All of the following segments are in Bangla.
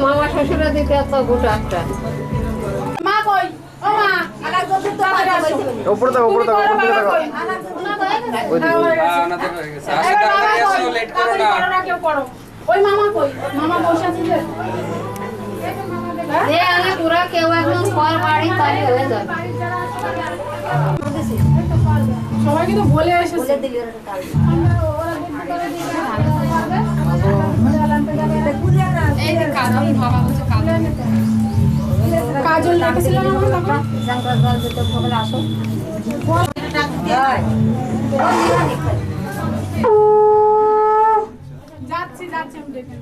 মামা শ্বশুরে দিতে এত গোটা একটা মা কই ও মা আগা দুধ তো উপরে দাও উপরে দাও উপরে দাও ওই দিকে না তো হয়ে গেছে আসে তাড়াতাড়ি আসো লেট করো না কেউ করো ওই মামা কই মামা বসে আছে যে দে আনা পুরা কেউ একদম ফল বাড়ি তাই হয়ে যায় সবাই কিন্তু বলে এসেছে বলে দিলি ওরা কাল এই যে কাজল বাবা বলছে কাজল কাজল ডাকছিল না তখন জানকার দল যেতে খবর আসো যাচ্ছি যাচ্ছি আমি দেখে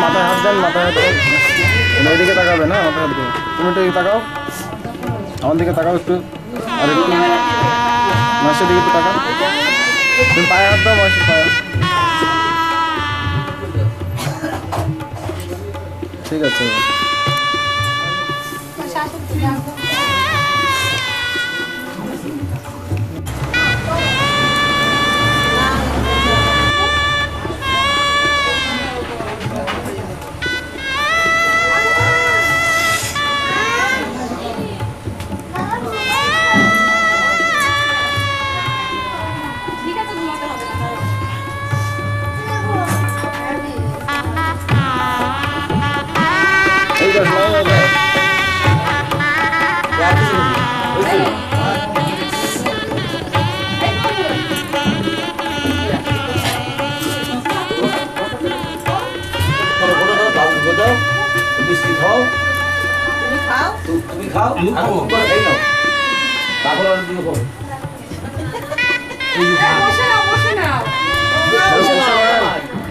মাথায় হাত দেন, মাথায় হাত দেন, ওইদিকে তাকাবে না, মাথায় হাত দিয়ে তুমি একটু তাকাও, আমার দিকে তাকাও একটু, আর একটু মাসের দিকে একটু তাকাও, তুমি পায়ে হাত দাও, মাসের পায়ে। ঠিক আছে। তুমি খাও, খাই নাও, তারপর আর দিকে বলো।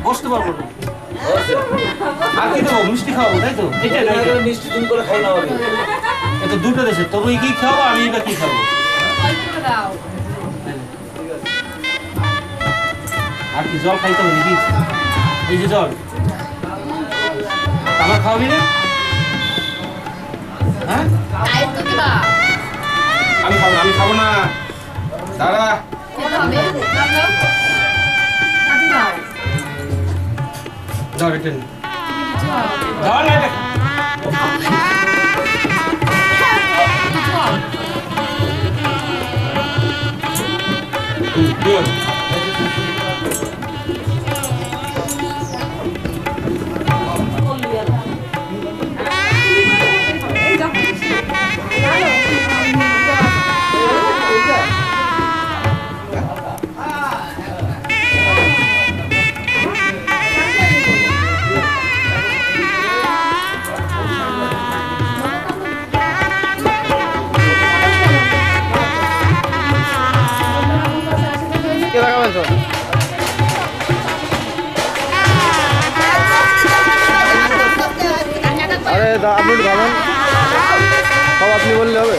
বসতে পারবো না, আর কি দেবো? মিষ্টি খাওয়াবো, তাই তো? মিষ্টি তুমি করে খাই নাও। এটা দুটো দেশে, তবু কি খাবো, আমি এটা কি খাবো? আর কি জল খাইতে হবে নাকি? এই যে জল আমার খাওয়াবি না? হ্যাঁ, আমি খাবো না দাদা। জল রিটার্ন জল good. আরে আপনি একটু ভাবেন, সব আপনি বললে হবে।